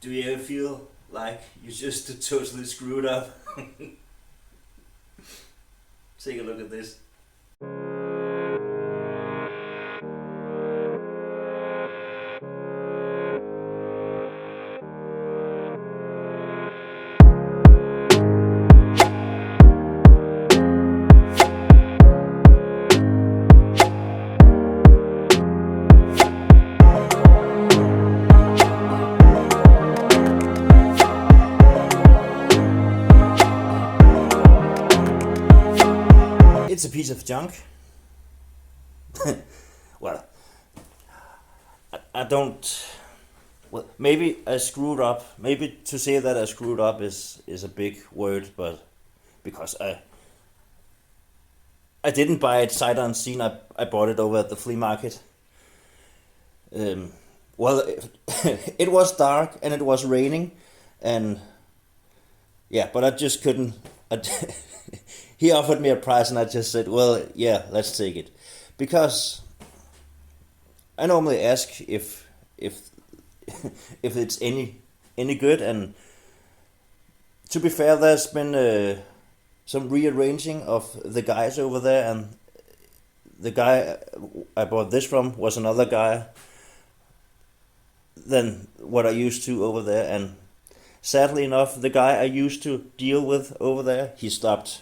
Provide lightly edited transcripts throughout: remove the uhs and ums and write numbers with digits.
Do you ever feel like you just totally screwed up? Take a look at this. It's a piece of junk. Well, I don't. Well, maybe I screwed up. Maybe to say that I screwed up is a big word, but because I didn't buy it sight unseen. I bought it over at the flea market. Well, it was dark and it was raining, and yeah, but I just couldn't. He offered me a price, and I just said, "Well, yeah, let's take it," because I normally ask if if it's any good. And to be fair, there's been some rearranging of the guys over there, and the guy I bought this from was another guy than what I used to over there, and sadly enough, the guy I used to deal with over there, he stopped.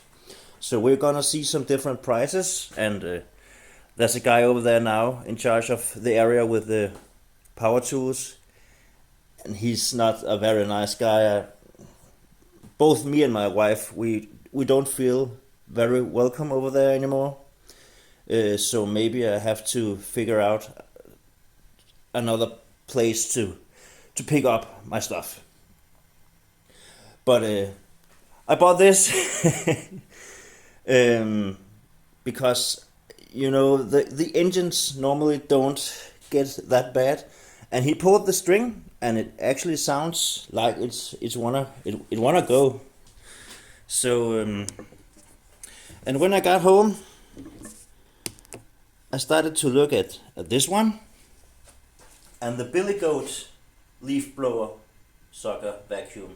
So we're gonna see some different prices, and there's a guy over there now in charge of the area with the power tools, and he's not a very nice guy. Both me and my wife, we don't feel very welcome over there anymore. So maybe I have to figure out another place to pick up my stuff. But I bought this because the engines normally don't get that bad, and he pulled the string, and it actually sounds like it wanna go. So and when I got home, I started to look at this one, and the Billy Goat leaf blower sucker vacuum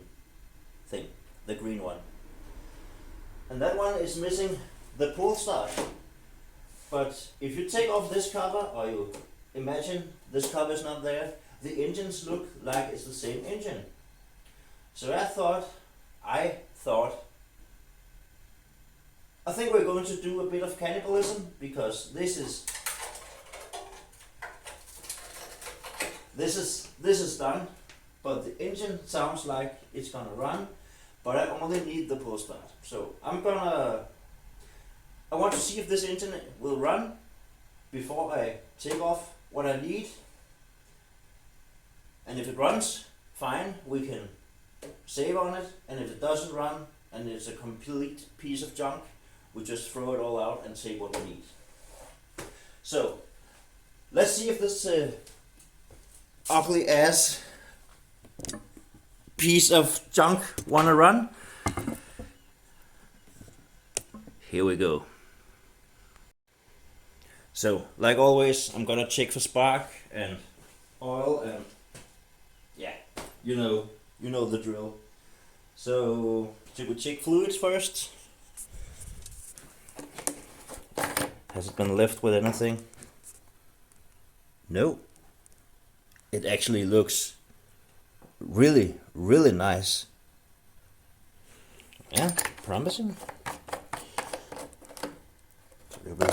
thing, the green one. And that one is missing the pull start. But if you take off this cover, or you imagine this cover is not there, the engines look like it's the same engine. So I think we're going to do a bit of cannibalism, because this is done, but the engine sounds like it's gonna run, but I only need the pull start. So I want to see if this engine will run before I take off what I need. And if it runs, fine, we can save on it. And if it doesn't run and it's a complete piece of junk, we just throw it all out and take what we need. So let's see if this ugly ass piece of junk wanna run. Here we go. So like always, I'm gonna check for spark and oil, and yeah, you know the drill. So should we check fluids first? Has it been left with anything? No. It actually looks really, really nice. Yeah, promising. It'll be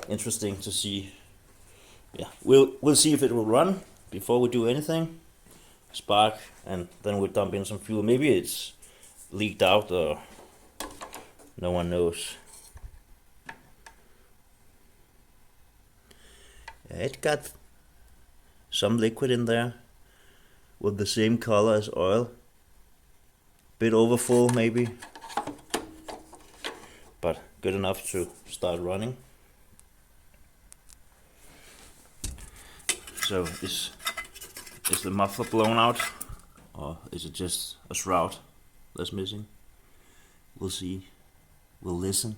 interesting to see. Yeah, we'll see if it will run before we do anything. Spark, and then we'll dump in some fuel. Maybe it's leaked out, or no one knows. Yeah, it got some liquid in there with the same color as oil. Bit overfull maybe, but good enough to start running. So is the muffler blown out, or is it just a shroud that's missing? We'll see. We'll listen.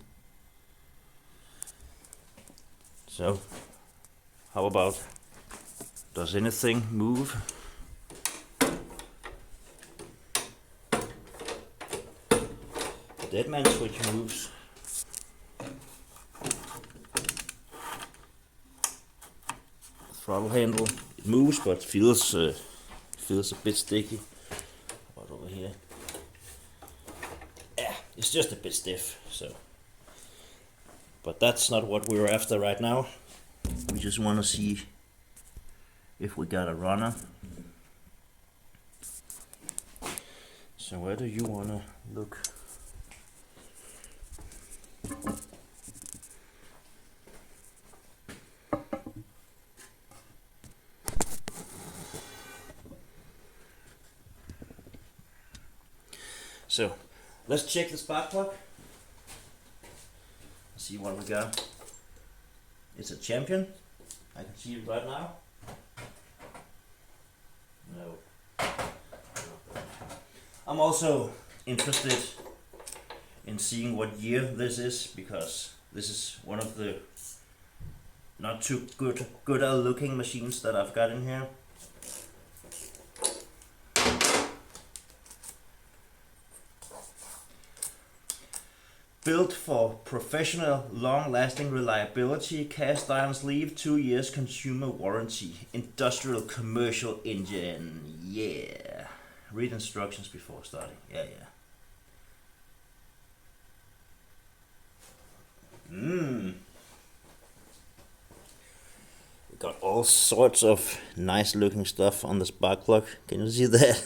So how about, does anything move? dead man switch moves. Throttle handle, it moves but feels a bit sticky. What over here? Yeah, it's just a bit stiff. So, but that's not what we're after right now. We just want to see if we got a runner. So where do you want to look? So let's check the spark plug. See what we got. It's a champion. I can see it right now. No. I'm also interested in seeing what year this is, because this is one of the not too good looking machines that I've got in here. Built for professional, long-lasting reliability, cast iron sleeve, 2 years consumer warranty, industrial commercial engine. Yeah. Read instructions before starting. Yeah. We got all sorts of nice looking stuff on the spark plug. Can you see that?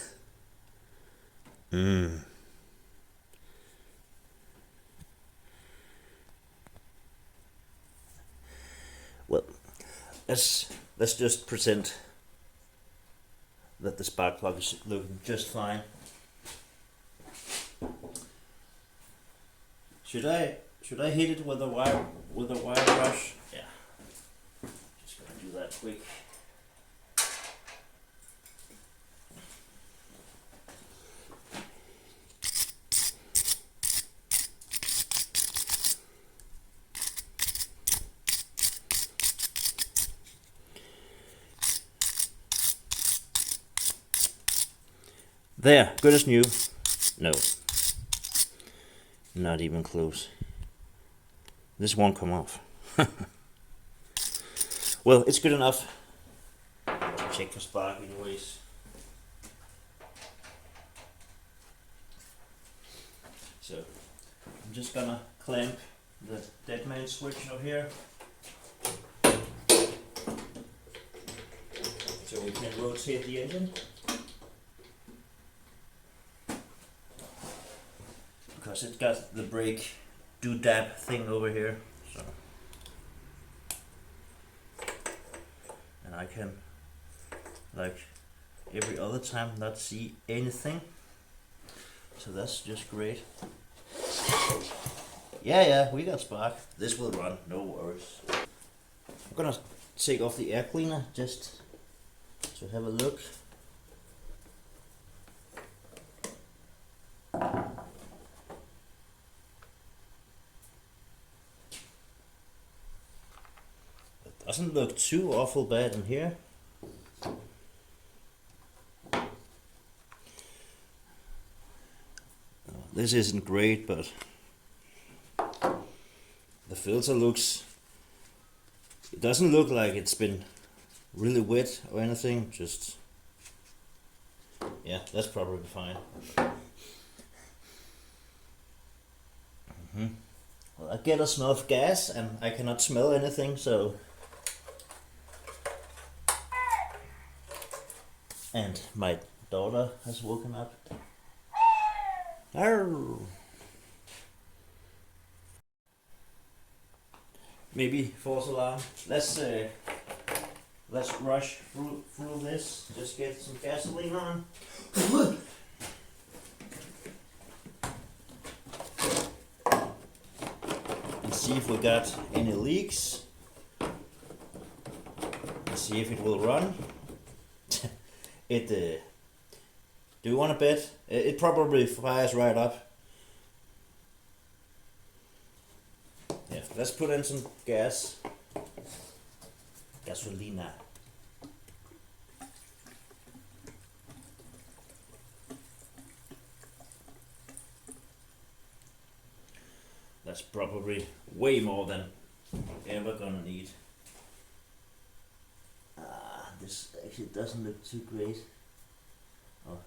Well, let's just pretend that the spark plug is looking just fine. Should I hit it with a wire brush? Yeah. Just gonna do that quick. There, good as new. No. Not even close. This won't come off. Well, it's good enough. Check for spark anyways. So, I'm just gonna clamp the dead man switch up here. So we can rotate the engine. Because it's got the brake doodad thing over here, so, and I can, like every other time, not see anything, so that's just great. Yeah, we got spark. This will run, no worries. I'm gonna take off the air cleaner just to have a look. Doesn't look too awful bad in here. This isn't great, but the filter looks, it doesn't look like it's been really wet or anything, just, yeah, that's probably fine. Well, I get a smell of gas and I cannot smell anything, so. And my daughter has woken up. Arr. Maybe false alarm. Let's rush through this. Just get some gasoline on. And see if we got any leaks. And see if it will run. Do you want to bet? It probably fires right up. Yeah, let's put in some gas. Gasolina. That's probably way more than ever gonna need. This actually doesn't look too great. Oh.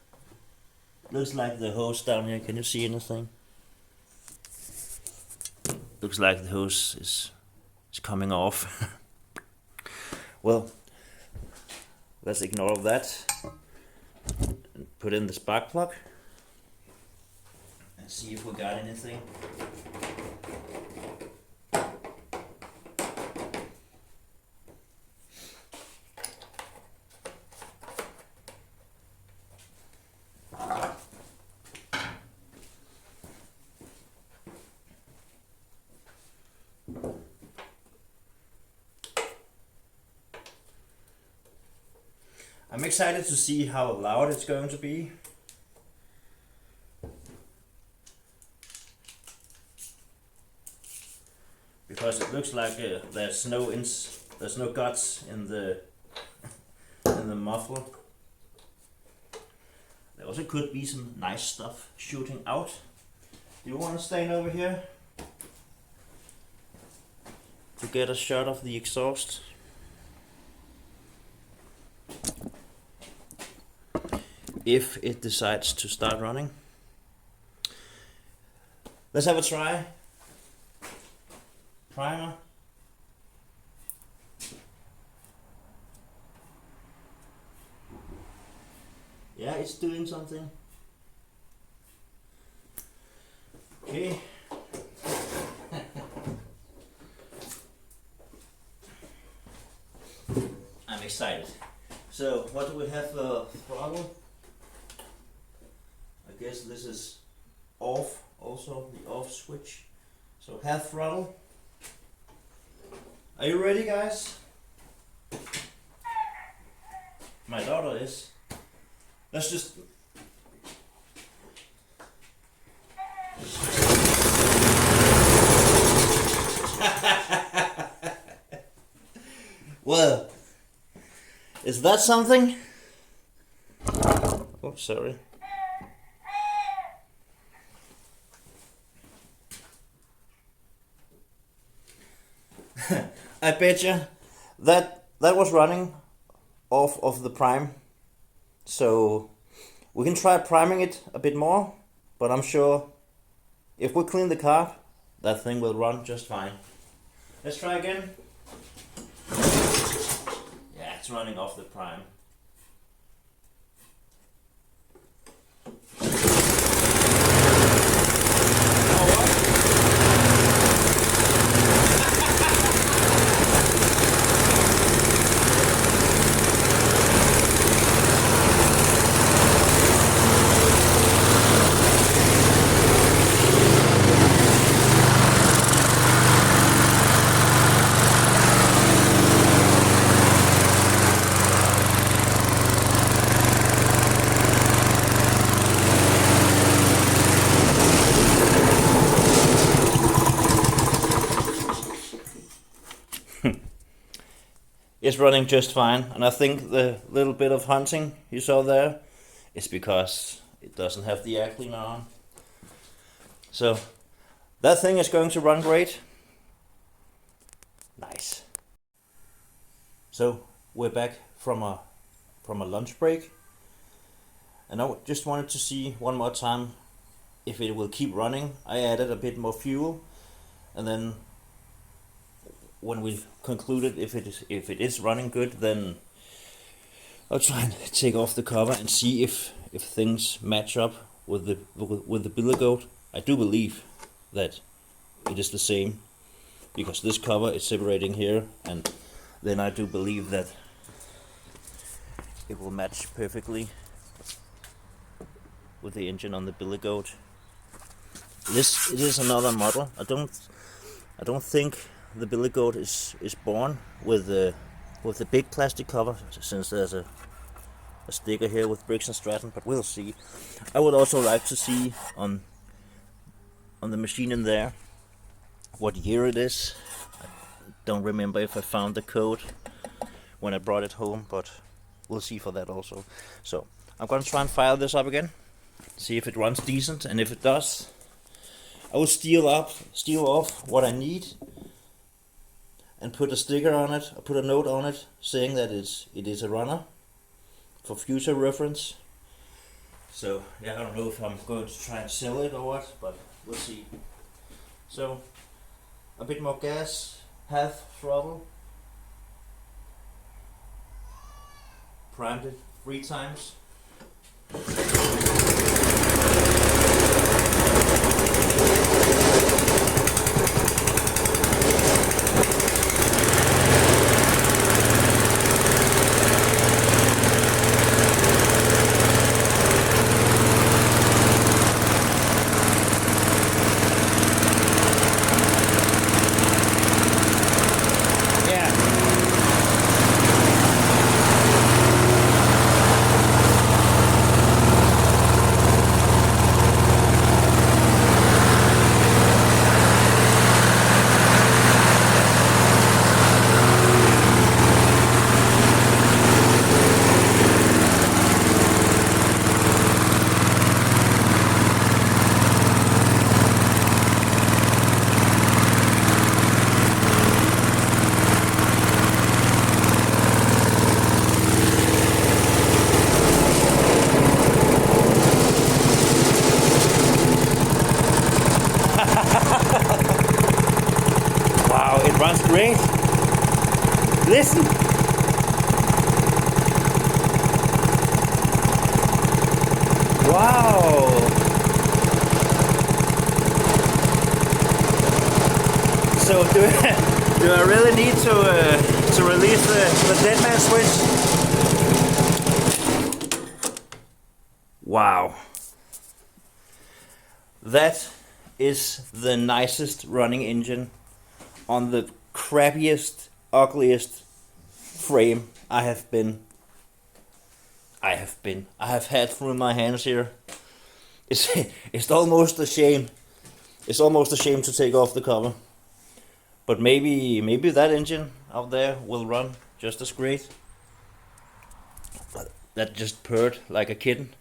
Looks like the hose down here. Can you see anything? Looks like the hose is coming off. Well, let's ignore that and put in the spark plug and see if we got anything. I'm excited to see how loud it's going to be. Because it looks like there's no guts in the muffler. There also could be some nice stuff shooting out. Do you want to stand over here to get a shot of the exhaust? If it decides to start running. Let's have a try. Primer. Yeah, it's doing something. Okay. I'm excited. So, what do we have for throttle? I guess this is off, also the off switch. So half throttle. Are you ready, guys? My daughter is. Let's just... Well, is that something? Oh, sorry. I bet you that was running off of the prime. So we can try priming it a bit more, but I'm sure if we clean the carb, that thing will run just fine. Let's try again. Yeah, it's running off the prime. It's running just fine, and I think the little bit of hunting you saw there is because it doesn't have the air cleaner on. So that thing is going to run great. Nice. So we're back from a lunch break, and I just wanted to see one more time if it will keep running. I added a bit more fuel, and then when we concluded if it is running good, then I'll try and take off the cover and see if things match up with the billy goat. I do believe that it is the same, because this cover is separating here, and then I do believe that it will match perfectly with the engine on the billy goat. It is another model. I don't think the billy goat is born with the big plastic cover, since there's a sticker here with Briggs and Stratton, but we'll see. I would also like to see on the machine in there what year it is. I don't remember if I found the code when I brought it home, but we'll see for that also. So I'm gonna try and fire this up again, see if it runs decent, and if it does, I will steal off what I need and put a sticker on it, or put a note on it saying that it is a runner for future reference. So yeah, I don't know if I'm going to try and sell it or what, but we'll see. So a bit more gas, half throttle, primed it 3 times. Wow, it runs great. Listen. Wow. So do I really need to release the dead man switch? Wow. That is the nicest running engine on the crappiest, ugliest frame I have had through my hands here. It's almost a shame. It's almost a shame to take off the cover. But maybe that engine out there will run just as great. That just purred like a kitten.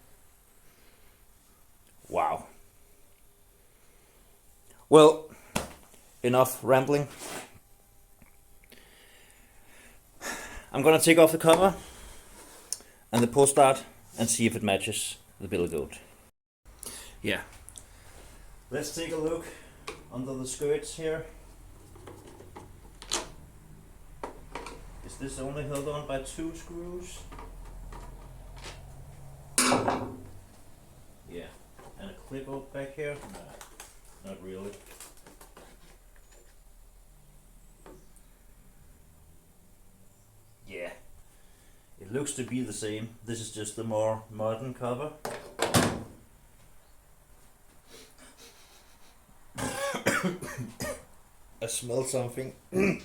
Wow. Well, enough rambling. I'm gonna take off the cover and the pull start and see if it matches the billy goat. Yeah. Let's take a look under the skirts here. Is this only held on by 2 screws? Yeah. And a clip up back here? No, not really. Yeah, it looks to be the same. This is just the more modern cover. I smell something. I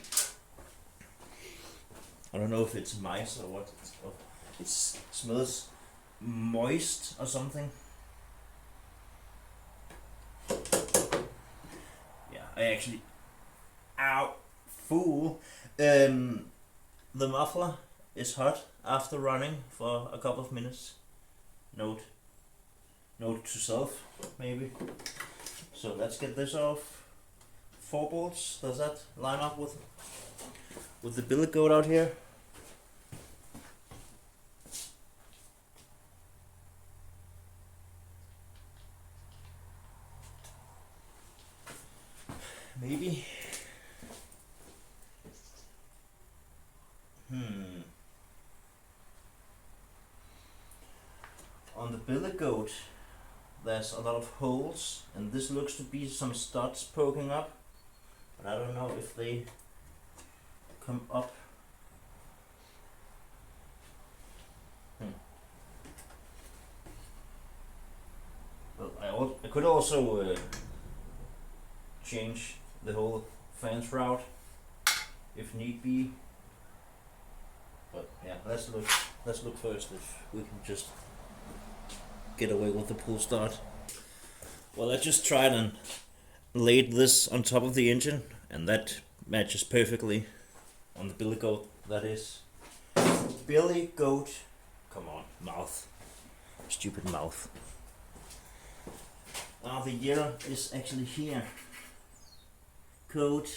don't know if it's mice or what. It smells moist or something. Yeah, I actually... Ow! Fool! The muffler is hot after running for a couple of minutes. Note to self, maybe. So let's get this off. 4 bolts. Does that line up with the billet goat out here? Maybe. On the billet goat, there's a lot of holes, and this looks to be some studs poking up, but I don't know if they come up. Well, I could also change the whole fence route if need be. But yeah, let's look first if we can just get away with the pull start. Well, I just tried and laid this on top of the engine, and that matches perfectly on the billy goat. That is billy goat. Come on, mouth, stupid mouth. The year is actually here. Code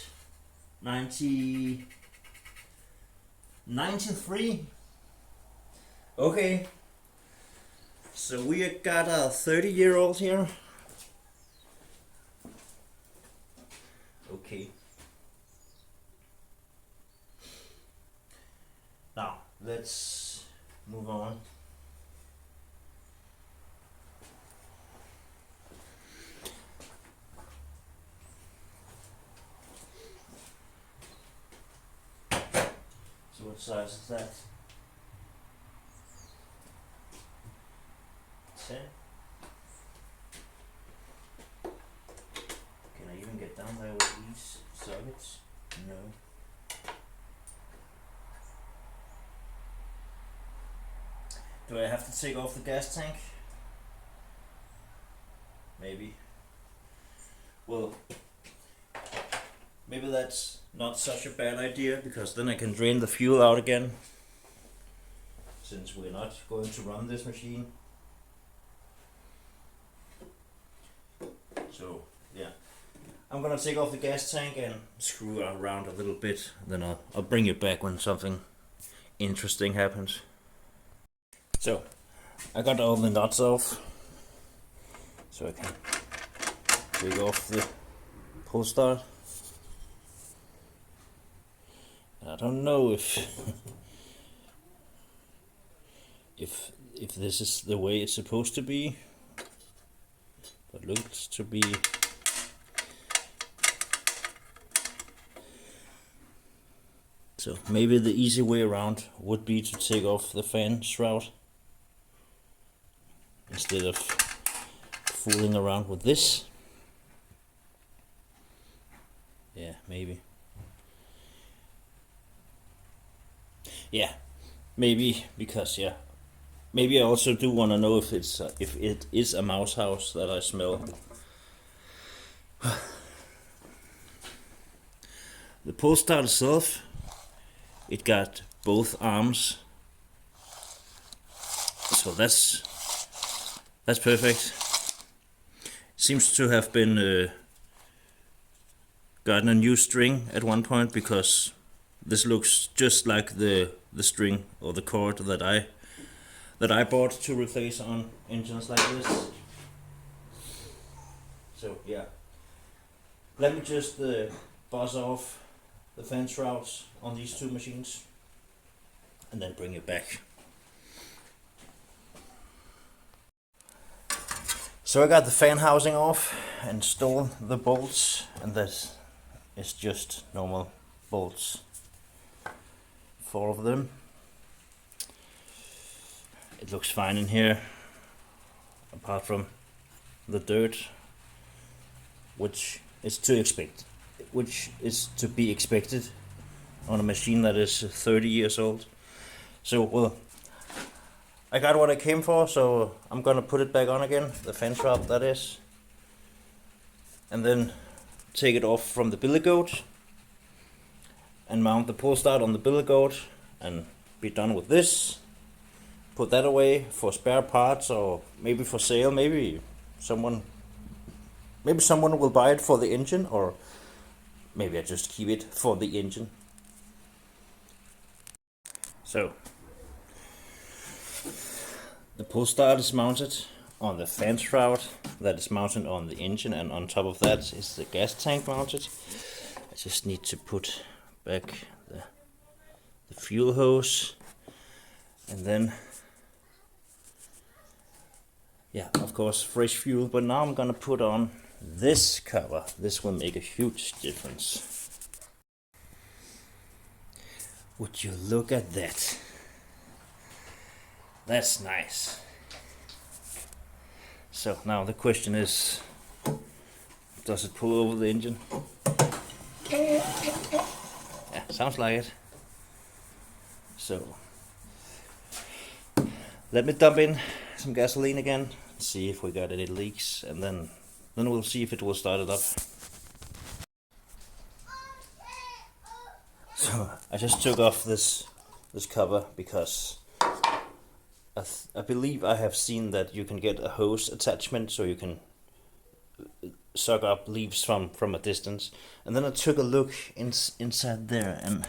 93. Okay. So we got a 30-year-old here. Okay. Now, let's move on. So what size is that? 10? Can I even get down there with these sockets? No. Do I have to take off the gas tank? Maybe. Well, maybe that's not such a bad idea, because then I can drain the fuel out again, since we're not going to run this machine. So yeah, I'm gonna take off the gas tank and screw around a little bit, then I'll bring it back when something interesting happens. So I got all the nuts off, so I can take off the pull start. I don't know if if this is the way it's supposed to be, but looks to be. So maybe the easy way around would be to take off the fan shroud instead of fooling around with this. Yeah, maybe. Yeah, maybe, because yeah, maybe I also do want to know if it is a mouse house that I smell. The pull start itself, it got both arms, so that's perfect. Seems to have been gotten a new string at one point, because this looks just like the string or the cord that I bought to replace on engines like this. So yeah, let me just buzz off the fan shrouds on these two machines and then bring it back. So I got the fan housing off and installed the bolts, and this is just normal bolts. 4 of them. It looks fine in here, apart from the dirt, which is to be expected on a machine that is 30 years old. So well, I got what I came for, so I'm gonna put it back on again, the fan shroud that is, and then take it off from the billy goat and mount the pull start on the billy goat and be done with this. Put that away for spare parts, or maybe for sale. Maybe someone will buy it for the engine, or maybe I just keep it for the engine. So the pull start is mounted on the fan shroud that is mounted on the engine, and on top of that is the gas tank mounted. I just need to put back the fuel hose, and then yeah, of course, fresh fuel. But now I'm gonna put on this cover. This will make a huge difference. Would you look at that? That's nice. So now the question is, does it pull over the engine? Yeah, sounds like it. So let me dump in some gasoline again, see if we got any leaks, and then we'll see if it will start it up. So I just took off this cover because I believe I have seen that you can get a hose attachment, so you can suck up leaves from a distance. And then I took a look inside there, and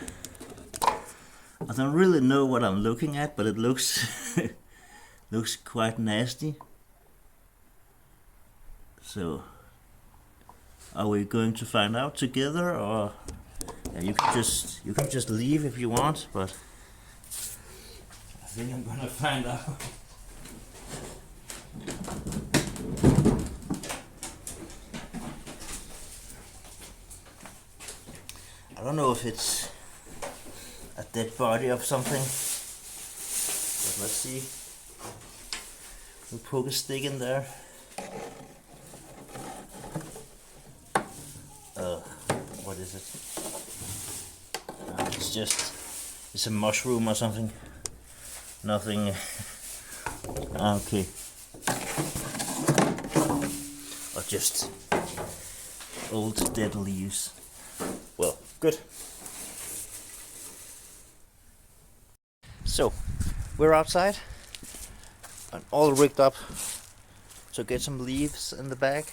I don't really know what I'm looking at, but it looks looks quite nasty. So are we going to find out together, or yeah, you can just leave if you want, but I think I'm gonna find out. I don't know if it's a dead body of something, but let's see. We'll poke a stick in there. What is it? It's a mushroom or something. Nothing. Okay. Or just old dead leaves. Well, good. So, we're outside and all rigged up to get some leaves in the bag.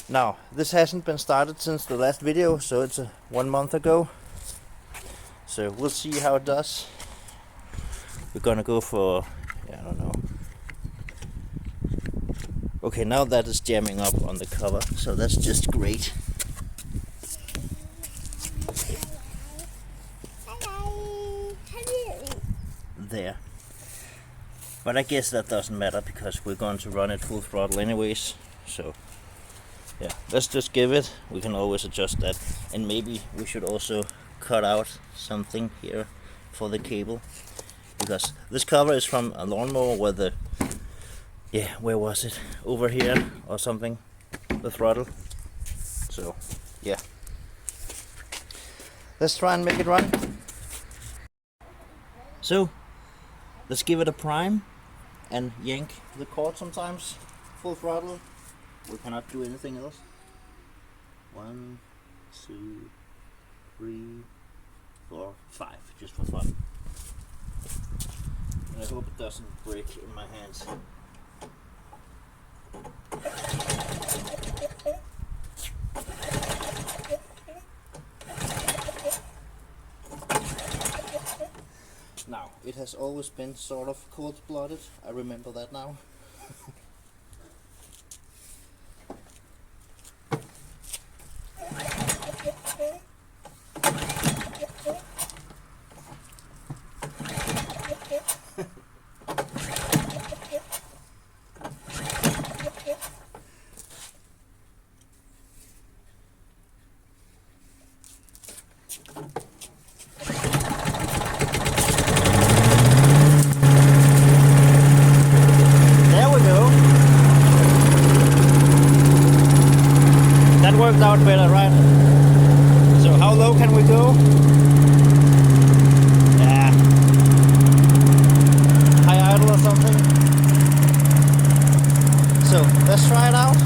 Now, this hasn't been started since the last video, so it's 1 month ago. So we'll see how it does. We're gonna go for, I don't know. Okay, now that is jamming up on the cover, so that's just great. There. But I guess that doesn't matter because we're going to run it full throttle anyways. So yeah, let's just give it. We can always adjust that, and maybe we should also cut out something here for the cable, because this cover is from a lawnmower where the where was it, over here or something, the throttle. So yeah, let's try and make it run. So let's give it a prime and yank the cord sometimes. Full throttle. We cannot do anything else. 1, 2, 3, 4, 5, just for fun. And I hope it doesn't break in my hands. Now, it has always been sort of cold-blooded. I remember that now. Worked out better, right? So how low can we go? Yeah, high idle or something. So let's try it out.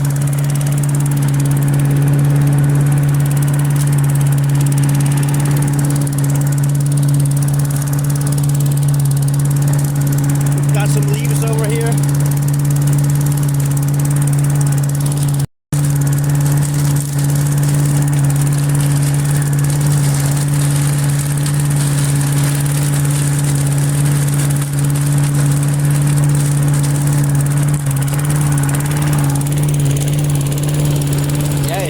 We've got some leaves over here.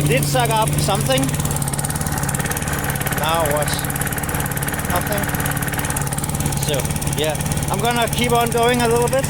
Did suck up something. Now what? Nothing. So yeah, I'm gonna keep on going a little bit.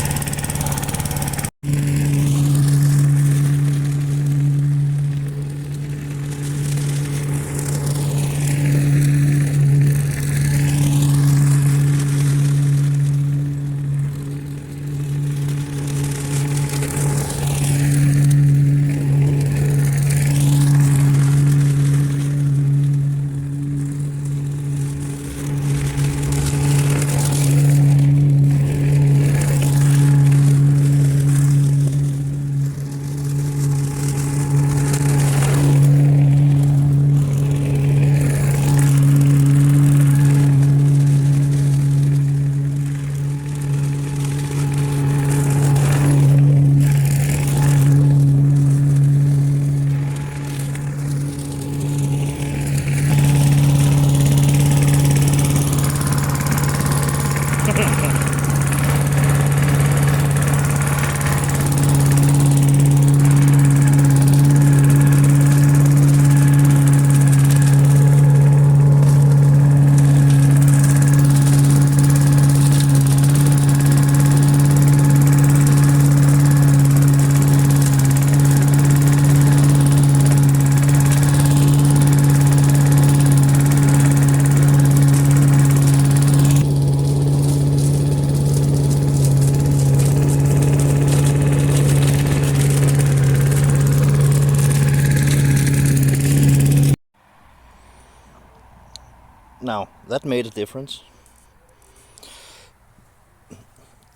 Now that made a difference.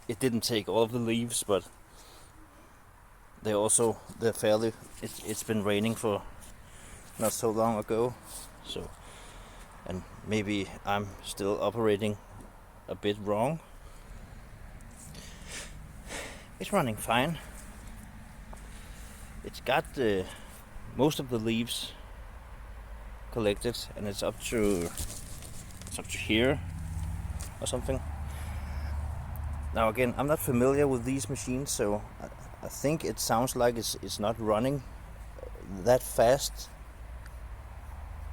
It didn't take all of the leaves, but they're fairly. It's been raining for not so long ago, so, and maybe I'm still operating a bit wrong. It's running fine. It's got most of the leaves collected, and it's up to here or something. Now again, I'm not familiar with these machines, so I think it sounds like it's not running that fast,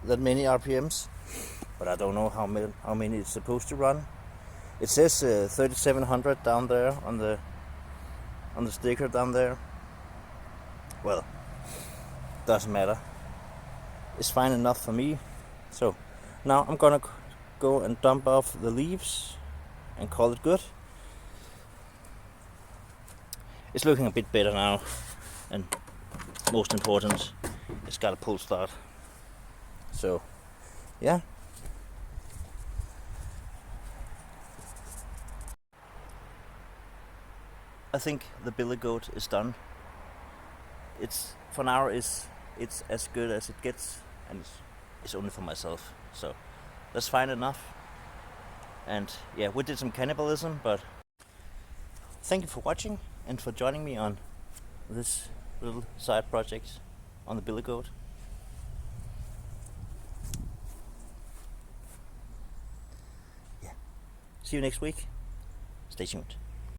that many RPMs, but I don't know how many it's supposed to run. It says 3700 down there on the sticker down there. Well, doesn't matter. It's fine enough for me. So now I'm gonna go and dump off the leaves and call it good. It's looking a bit better now, and most important, it's got a pull start. So yeah, I think the billy goat is done. It's for now it's as good as it gets, and it's only for myself, so that's fine enough. And yeah, we did some cannibalism, but thank you for watching and for joining me on this little side project on the billy goat. Yeah, see you next week. Stay tuned.